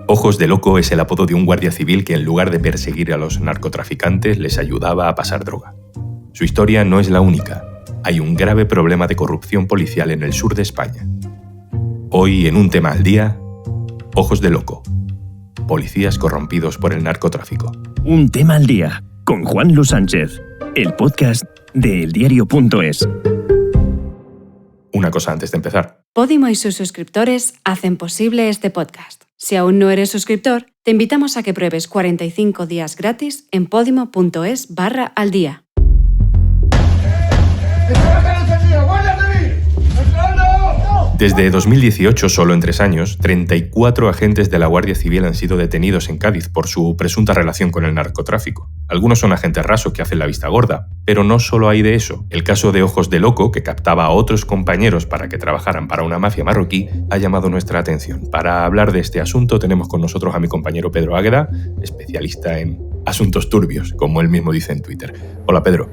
Ojos de Loco es el apodo de un guardia civil que en lugar de perseguir a los narcotraficantes les ayudaba a pasar droga. Su historia no es la única. Hay un grave problema de corrupción policial en el sur de España. Hoy, en un tema al día, Ojos de Loco. Policías corrompidos por el narcotráfico. Un tema al día, con Juan Luis Sánchez, el podcast de eldiario.es. Una cosa antes de empezar. Podimo y sus suscriptores hacen posible este podcast. Si aún no eres suscriptor, te invitamos a que pruebes 45 días gratis en podimo.es/aldía. Desde 2018, solo en 3 años, 34 agentes de la Guardia Civil han sido detenidos en Cádiz por su presunta relación con el narcotráfico. Algunos son agentes rasos que hacen la vista gorda, pero no solo hay de eso. El caso de Ojos de Loco, que captaba a otros compañeros para que trabajaran para una mafia marroquí, ha llamado nuestra atención. Para hablar de este asunto tenemos con nosotros a mi compañero Pedro Águeda, especialista en asuntos turbios, como él mismo dice en Twitter. Hola, Pedro.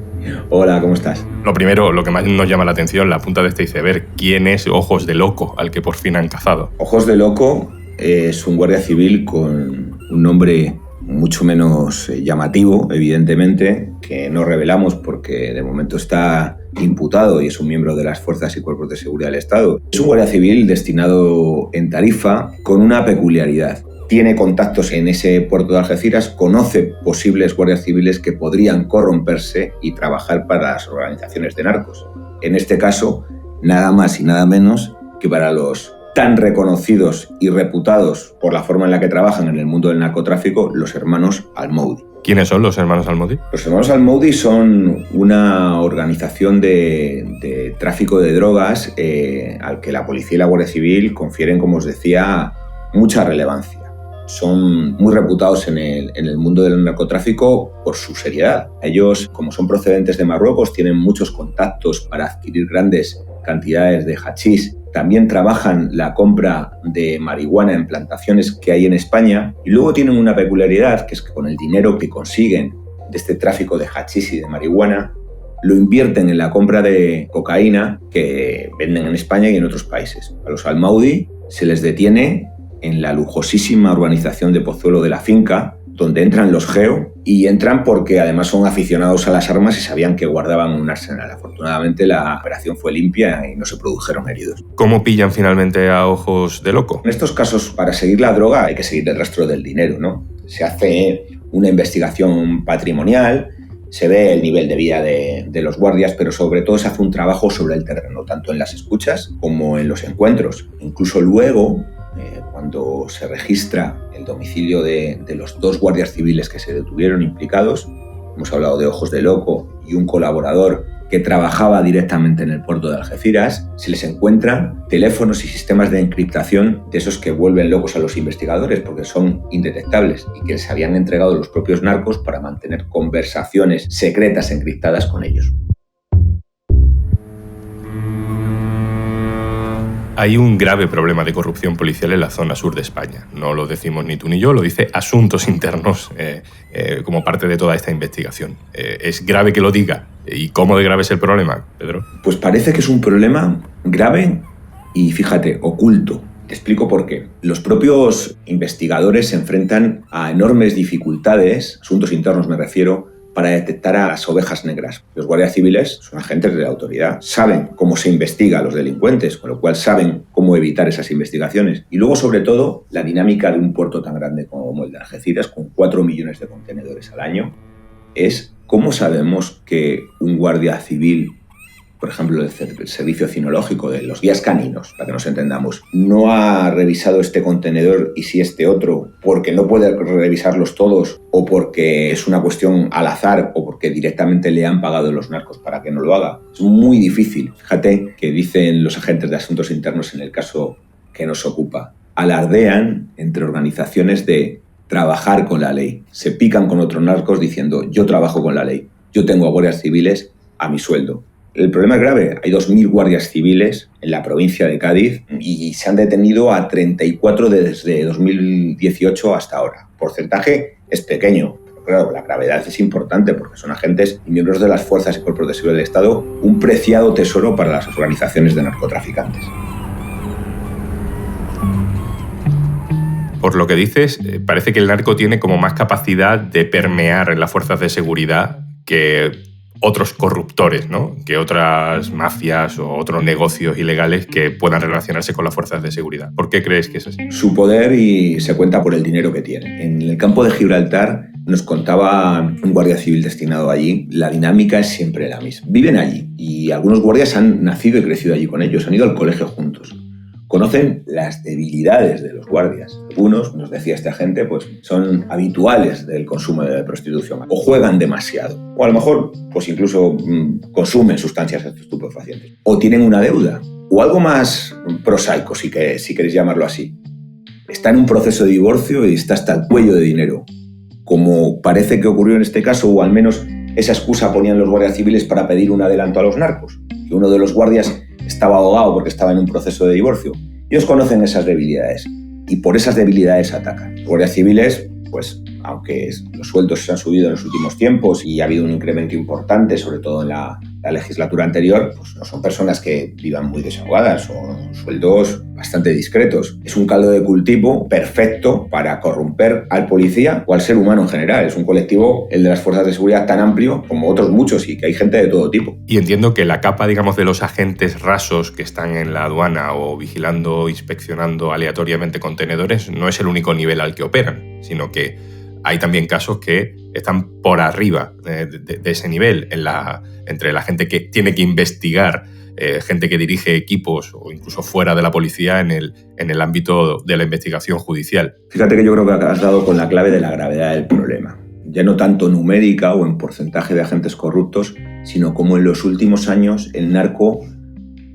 Hola, ¿cómo estás? Lo primero, lo que más nos llama la atención, la punta de este iceberg, ¿quién es Ojos de Loco, al que por fin han cazado? Ojos de Loco es un guardia civil con un nombre mucho menos llamativo, evidentemente, que no revelamos porque de momento está imputado y es un miembro de las fuerzas y cuerpos de seguridad del Estado. Es un guardia civil destinado en Tarifa con una peculiaridad. Tiene contactos en ese puerto de Algeciras, conoce posibles guardias civiles que podrían corromperse y trabajar para las organizaciones de narcos. En este caso, nada más y nada menos que para los tan reconocidos y reputados por la forma en la que trabajan en el mundo del narcotráfico, los hermanos Al-Moudi. ¿Quiénes son los hermanos Al-Moudi? Los hermanos Al-Moudi son una organización de tráfico de drogas al que la policía y la Guardia Civil confieren, como os decía, mucha relevancia. Son muy reputados en el mundo del narcotráfico por su seriedad. Ellos, como son procedentes de Marruecos, tienen muchos contactos para adquirir grandes cantidades de hachís. También trabajan la compra de marihuana en plantaciones que hay en España. Y luego tienen una peculiaridad, que es que con el dinero que consiguen de este tráfico de hachís y de marihuana, lo invierten en la compra de cocaína que venden en España y en otros países. A los Al-Moudi se les detiene en la lujosísima urbanización de Pozuelo de la Finca, donde entran los GEO, y entran porque además son aficionados a las armas y sabían que guardaban un arsenal. Afortunadamente la operación fue limpia y no se produjeron heridos. ¿Cómo pillan finalmente a Ojos de Loco? En estos casos, para seguir la droga hay que seguir el rastro del dinero, ¿no? Se hace una investigación patrimonial, se ve el nivel de vida de los guardias, pero sobre todo se hace un trabajo sobre el terreno, tanto en las escuchas como en los encuentros. Incluso luego, cuando se registra el domicilio de los 2 guardias civiles que se detuvieron implicados, hemos hablado de Ojos de Loco y un colaborador que trabajaba directamente en el puerto de Algeciras, se les encuentran teléfonos y sistemas de encriptación de esos que vuelven locos a los investigadores porque son indetectables y que les habían entregado los propios narcos para mantener conversaciones secretas encriptadas con ellos. Hay un grave problema de corrupción policial en la zona sur de España. No lo decimos ni tú ni yo, lo dice Asuntos Internos como parte de toda esta investigación. ¿Es grave que lo diga? ¿Y cómo de grave es el problema, Pedro? Pues parece que es un problema grave y, fíjate, oculto. Te explico por qué. Los propios investigadores se enfrentan a enormes dificultades, Asuntos Internos me refiero, para detectar a las ovejas negras. Los guardias civiles son agentes de la autoridad, saben cómo se investiga a los delincuentes, con lo cual saben cómo evitar esas investigaciones. Y luego, sobre todo, la dinámica de un puerto tan grande como el de Algeciras, con 4 millones de contenedores al año, es cómo sabemos que un guardia civil, por ejemplo, el servicio cinológico de los guías caninos, para que nos entendamos, no ha revisado este contenedor y sí este otro porque no puede revisarlos todos o porque es una cuestión al azar o porque directamente le han pagado los narcos para que no lo haga. Es muy difícil. Fíjate que dicen los agentes de Asuntos Internos en el caso que nos ocupa. Alardean entre organizaciones de trabajar con la ley. Se pican con otros narcos diciendo yo trabajo con la ley, yo tengo a guardias civiles a mi sueldo. El problema es grave. Hay 2.000 guardias civiles en la provincia de Cádiz y se han detenido a 34 desde 2018 hasta ahora. El porcentaje es pequeño, pero claro, la gravedad es importante porque son agentes y miembros de las fuerzas y cuerpos de seguridad del Estado, un preciado tesoro para las organizaciones de narcotraficantes. por lo que dices, parece que el narco tiene como más capacidad de permear en las fuerzas de seguridad que otros corruptores, ¿no? Que otras mafias o otros negocios ilegales que puedan relacionarse con las fuerzas de seguridad. ¿Por qué crees que es así? Su poder y se cuenta por el dinero que tiene. En el campo de Gibraltar nos contaba un guardia civil destinado allí, la dinámica es siempre la misma. Viven allí y algunos guardias han nacido y crecido allí con ellos, han ido al colegio juntos. Conocen las debilidades de los guardias. Algunos, nos decía este agente, pues son habituales del consumo de prostitución o juegan demasiado. O a lo mejor pues incluso consumen sustancias estupefacientes. O tienen una deuda. O algo más prosaico, si queréis llamarlo así. Está en un proceso de divorcio y está hasta el cuello de dinero. Como parece que ocurrió en este caso, o al menos esa excusa ponían los guardias civiles para pedir un adelanto a los narcos. Que uno de los guardias estaba ahogado porque estaba en un proceso de divorcio. Ellos conocen esas debilidades y por esas debilidades atacan. Los guardias civiles, pues aunque los sueldos se han subido en los últimos tiempos y ha habido un incremento importante, sobre todo en la legislatura anterior, pues no son personas que vivan muy desahogadas, son sueldos bastante discretos. Es un caldo de cultivo perfecto para corromper al policía o al ser humano en general. Es un colectivo, el de las fuerzas de seguridad, tan amplio como otros muchos y que hay gente de todo tipo. Y entiendo que la capa, digamos, de los agentes rasos que están en la aduana o vigilando, inspeccionando aleatoriamente contenedores no es el único nivel al que operan, sino que hay también casos que están por arriba de ese nivel, entre la gente que tiene que investigar, gente que dirige equipos o incluso fuera de la policía en el ámbito de la investigación judicial. Fíjate que yo creo que has dado con la clave de la gravedad del problema. Ya no tanto numérica o en porcentaje de agentes corruptos, sino como en los últimos años el narco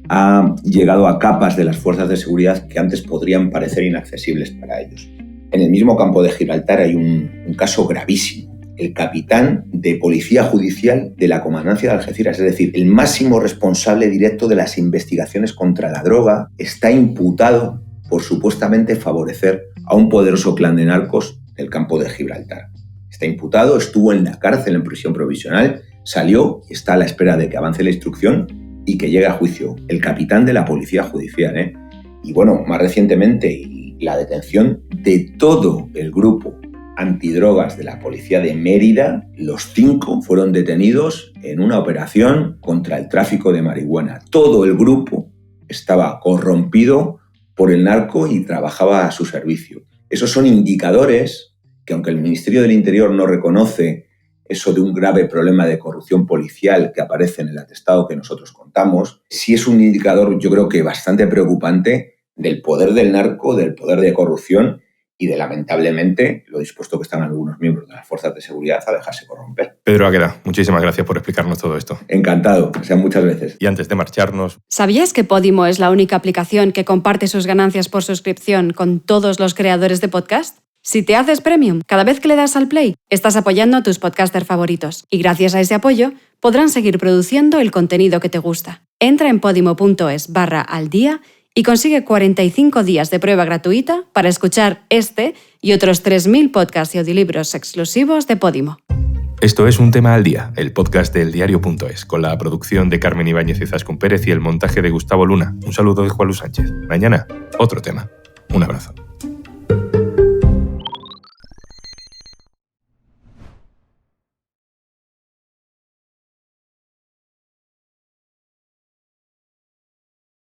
ha llegado a capas de las fuerzas de seguridad que antes podrían parecer inaccesibles para ellos. En el mismo campo de Gibraltar hay un caso gravísimo. El capitán de policía judicial de la comandancia de Algeciras, es decir, el máximo responsable directo de las investigaciones contra la droga, está imputado por supuestamente favorecer a un poderoso clan de narcos del campo de Gibraltar. Está imputado, estuvo en la cárcel en prisión provisional, salió y está a la espera de que avance la instrucción y que llegue a juicio. El capitán de la policía judicial, Y bueno, más recientemente, la detención de todo el grupo antidrogas de la policía de Mérida. Los 5 fueron detenidos en una operación contra el tráfico de marihuana. Todo el grupo estaba corrompido por el narco y trabajaba a su servicio. Esos son indicadores que, aunque el Ministerio del Interior no reconoce eso de un grave problema de corrupción policial que aparece en el atestado que nosotros contamos, sí es un indicador, yo creo que bastante preocupante, del poder del narco, del poder de corrupción y de, lamentablemente, lo dispuesto que están algunos miembros de las fuerzas de seguridad a dejarse corromper. Pedro Águeda, muchísimas gracias por explicarnos todo esto. Encantado, sean muchas veces. Y antes de marcharnos... ¿Sabías que Podimo es la única aplicación que comparte sus ganancias por suscripción con todos los creadores de podcast? Si te haces premium, cada vez que le das al play, estás apoyando a tus podcasters favoritos. Y gracias a ese apoyo, podrán seguir produciendo el contenido que te gusta. Entra en podimo.es/aldía y consigue 45 días de prueba gratuita para escuchar este y otros 3.000 podcasts y audiolibros exclusivos de Podimo. Esto es Un Tema al Día, el podcast del diario.es, con la producción de Carmen Ibáñez y Zaskun Pérez y el montaje de Gustavo Luna. Un saludo de Juan Luis Sánchez. Mañana, otro tema. Un abrazo.